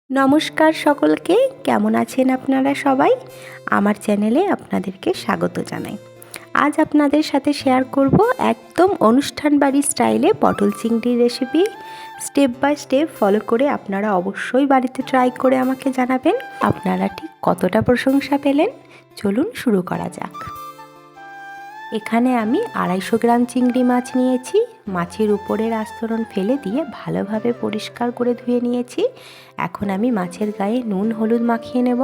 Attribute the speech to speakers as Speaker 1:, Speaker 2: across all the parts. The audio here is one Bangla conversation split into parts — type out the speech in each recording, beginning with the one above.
Speaker 1: নমস্কার সকলকে, কেমন আছেন আপনারা সবাই? আমার চ্যানেলে আপনাদেরকে স্বাগত জানাই। আজ আপনাদের সাথে শেয়ার করব একদম অনুষ্ঠান বাড়ি স্টাইলে পটল চিংড়ির recipe. Step by step follow করে আপনারা অবশ্যই বাড়িতে ট্রাই করে আমাকে জানাবেন আপনারা ঠিক কতটা প্রশংসা পেলেন। চলুন শুরু করা যাক। এখানে আমি 250 গ্রাম চিংড়ি মাছ নিয়েছি। মাছের উপরের আস্তরণ ফেলে দিয়ে ভালোভাবে পরিষ্কার করে ধুয়ে নিয়েছি। এখন আমি মাছের গায়ে নুন হলুদ মাখিয়ে নেব।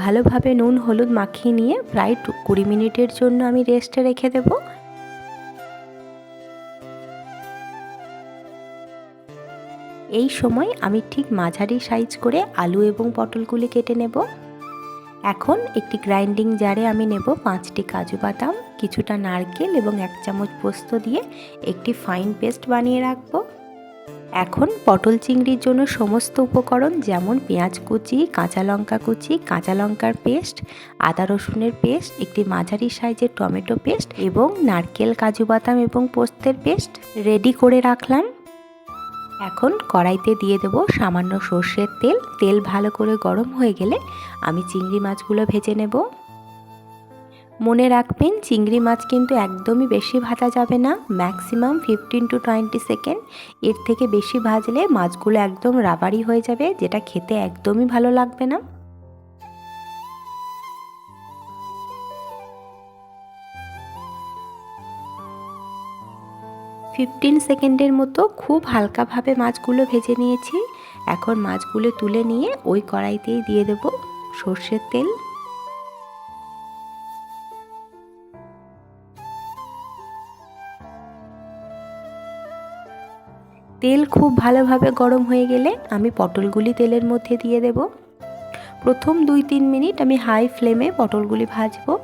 Speaker 1: ভালোভাবে নুন হলুদ মাখিয়ে নিয়ে প্রায় 20 মিনিটের জন্য আমি রেস্টে রেখে দেব। এই সময় আমি ঠিক মাঝারি সাইজ করে আলু এবং পটলগুলি কেটে নেব। এখন একটি গ্রাইন্ডিং জারে আমি নেব 5টি কাজু বাদাম, কিছুটা নারকেল এবং 1 চামচ পোস্ত দিয়ে একটি ফাইন পেস্ট বানিয়ে রাখব। এখন পটল চিংড়ির জন্য সমস্ত উপকরণ যেমন পেঁয়াজ কুচি, কাঁচা লঙ্কা কুচি, কাঁচা লঙ্কার পেস্ট, আদা রসুনের পেস্ট, একটি মাঝারি সাইজের টমেটো পেস্ট এবং নারকেল, কাজু বাদাম এবং পোস্তের পেস্ট রেডি করে রাখলাম। এখন কড়াইতে দিয়ে দেবো সামান্য সর্ষের তেল। তেল ভালো করে গরম হয়ে গেলে আমি চিংড়ি মাছগুলো ভেজে নেব। মনে রাখবেন, চিংড়ি মাছ কিন্তু একদমই বেশি ভাজা যাবে না, ম্যাক্সিমাম 15 to 20 সেকেন্ড। এর থেকে বেশি ভাজলে মাছগুলো একদম রাবারি হয়ে যাবে, যেটা খেতে একদমই ভালো লাগবে না। ফিফটিন সেকেন্ডের মতো খুব হালকাভাবে মাছগুলো ভেজে নিয়েছি। এখন মাছগুলো তুলে নিয়ে ওই কড়াইতেই দিয়ে দেব সর্ষের তেল। তেল খুব ভালোভাবে গরম হয়ে গেলে আমি পটলগুলি তেলের মধ্যে দিয়ে দেব। প্রথম 2-3 মিনিট আমি হাই ফ্লেমে পটলগুলি ভাজবো।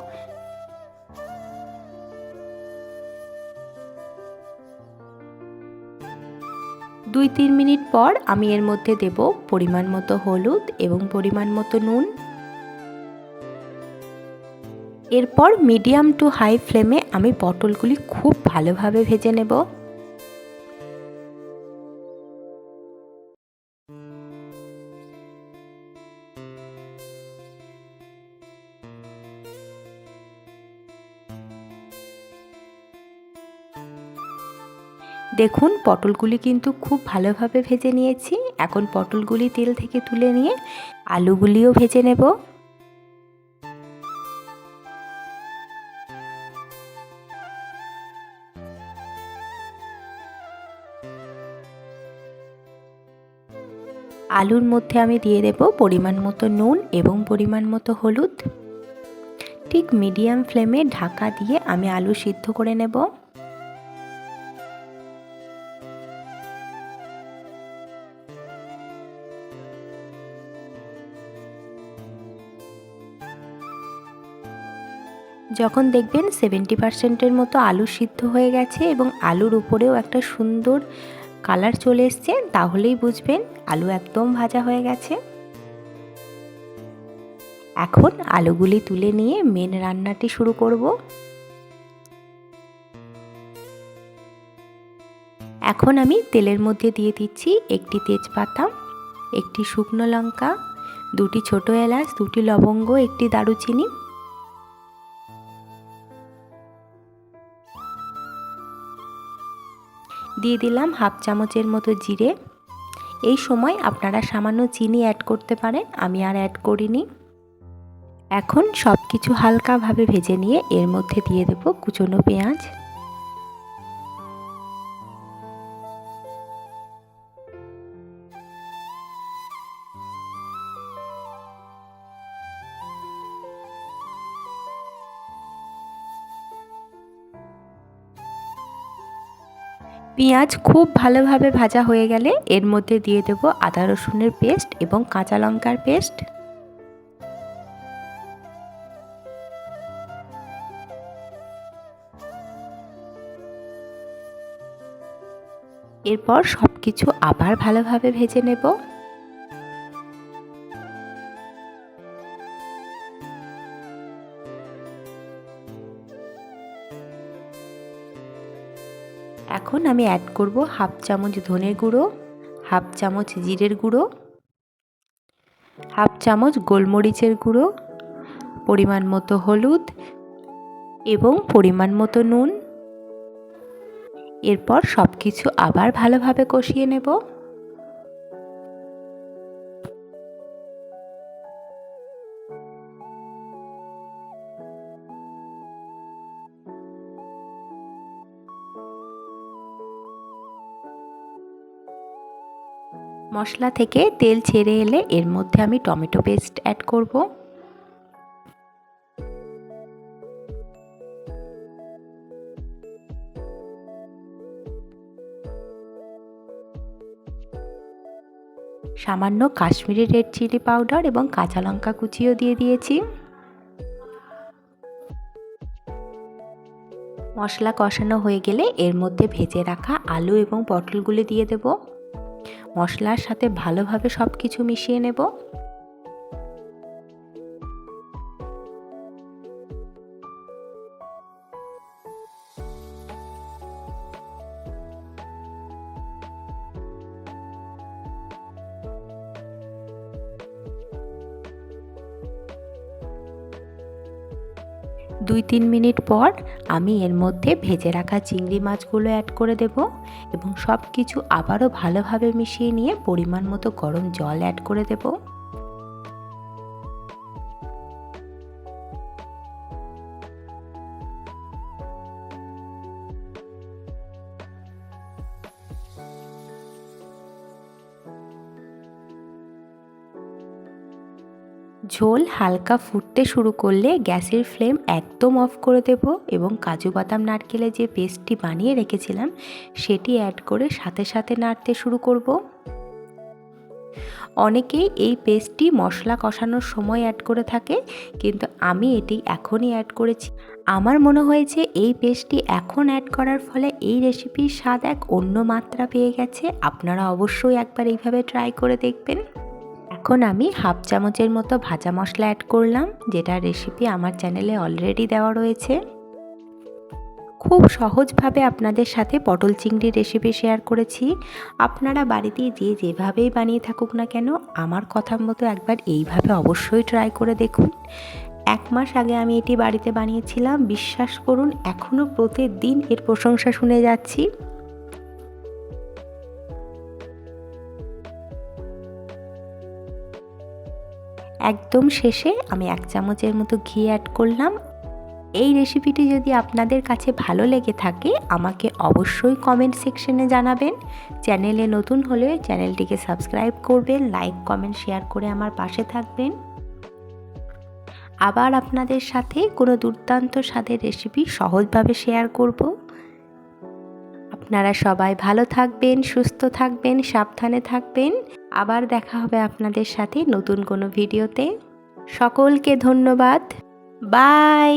Speaker 1: দুই 3 মিনিট পর আমি এর মধ্যে দেব পরিমাণ মতো হলুদ এবং পরিমাণ মতো নুন। এরপর মিডিয়াম টু হাই ফ্লেমে আমি পটলগুলি খুব ভালোভাবে ভেজে নেব। দেখুন, পটলগুলি কিন্তু খুব ভালোভাবে ভেজে নিয়েছি। এখন পটলগুলি তেল থেকে তুলে নিয়ে আলুগুলিও ভেজে নেব। আলুর মধ্যে আমি দিয়ে দেব পরিমাণ মতো নুন এবং পরিমাণ মতো হলুদ। ঠিক মিডিয়াম ফ্লেমে ঢাকা দিয়ে আমি আলু সিদ্ধ করে নেব। যখন দেখবেন 70%-এর মতো আলু সিদ্ধ হয়ে গেছে এবং আলুর উপরেও একটা সুন্দর কালার চলে এসছে, তাহলেই বুঝবেন আলু একদম ভাজা হয়ে গেছে। এখন আলুগুলি তুলে নিয়ে মেন রান্নাটি শুরু করব। এখন আমি তেলের মধ্যে দিয়ে দিচ্ছি একটি তেজপাতা, একটি শুকনো লঙ্কা, 2টি ছোট এলাচ, 2টি লবঙ্গ, একটি দারুচিনি। দিয়ে দিলাম হাফ চামচের মতো জিরে। এই সময় আপনারা সামান্য চিনি অ্যাড করতে পারেন, আমি আর অ্যাড করিনি। এখন সব কিছু হালকাভাবে ভেজে নিয়ে এর মধ্যে দিয়ে দেব কুচনো পেঁয়াজ। পেঁয়াজ খুব ভালোভাবে ভাজা হয়ে গেলে এর মধ্যে দিয়ে দেব আদা রসুনের পেস্ট এবং কাঁচা লঙ্কার পেস্ট। এরপর সব কিছু আবার ভালোভাবে ভেজে নেব। এখন আমি অ্যাড করব হাফ চামচ ধনে গুঁড়ো, হাফ চামচ জিরের গুঁড়ো, হাফ চামচ গোলমরিচের গুঁড়ো, পরিমাণ মতো হলুদ এবং পরিমাণ মতো নুন। এরপর সব কিছু আবার ভালোভাবে কষিয়ে নেব। মশলা থেকে তেল ছেড়ে এলে এর মধ্যে আমি টমেটো পেস্ট অ্যাড করব। সামান্য কাশ্মীরি রেড চিলি পাউডার এবং কাঁচা লঙ্কা কুচিও দিয়ে দিয়েছি। মশলা কষানো হয়ে গেলে এর মধ্যে ভেজে রাখা আলু এবং পটলগুলো দিয়ে দেব। মশলার সাথে ভালোভাবে সব কিছু মিশিয়ে নেব। দুই তিন মিনিট পর আমি এর মধ্যে ভেজে রাখা চিংড়ি মাছগুলো অ্যাড করে দেব এবং সব কিছু আবারও ভালোভাবে মিশিয়ে নিয়ে পরিমাণ মতো গরম জল অ্যাড করে দেব। ঝোল হালকা ফুটতে শুরু করলে গ্যাসের ফ্লেম একদম অফ করে দেব এবং কাজু বাদাম নারকেলের যে পেস্টটি বানিয়ে রেখেছিলাম সেটি অ্যাড করে সাথে সাথে নাড়তে শুরু করব। অনেকেই এই পেস্টটি মশলা কষানোর সময় অ্যাড করে থাকে, কিন্তু আমি এটি এখনই অ্যাড করেছি। আমার মনে হয়েছে এই পেস্টটি এখন অ্যাড করার ফলে এই রেসিপির স্বাদ এক অন্য মাত্রা পেয়ে গেছে। আপনারা অবশ্যই একবার এইভাবে ট্রাই করে দেখবেন। এখন আমি হাফ চামচের মতো ভাজা মশলা অ্যাড করলাম, যেটা রেসিপি আমার চ্যানেলে অলরেডি দেওয়া রয়েছে। খুব সহজভাবে আপনাদের সাথে পটল চিংড়ির রেসিপি শেয়ার করেছি। আপনারা বাড়িতে যেভাবেই বানিয়ে থাকুক না কেন, আমার কথা মতো একবার এইভাবে অবশ্যই ট্রাই করে দেখুন। 1 মাস আগে আমি এটি বাড়িতে বানিয়েছিলাম। বিশ্বাস করুন, এখনও প্রতিদিন এর প্রশংসা শুনে যাচ্ছি। একদম শেষে আমি 1 চামচের মতো ঘি অ্যাড করলাম। এই রেসিপিটি যদি আপনাদের কাছে ভালো লেগে থাকে আমাকে অবশ্যই কমেন্ট সেকশনে জানাবেন। চ্যানেলে নতুন হলে চ্যানেলটিকে সাবস্ক্রাইব করবেন, লাইক কমেন্ট শেয়ার করে আমার পাশে থাকবেন। আবার আপনাদের সাথে কোনো দুর্দান্ত স্বাদের রেসিপি সহজভাবে শেয়ার করব। আপনারা সবাই ভালো থাকবেন, সুস্থ থাকবেন, সাবধানে থাকবেন। আবার দেখা হবে আপনাদের সাথে নতুন কোনো ভিডিওতে। সকলকে ধন্যবাদ। বাই।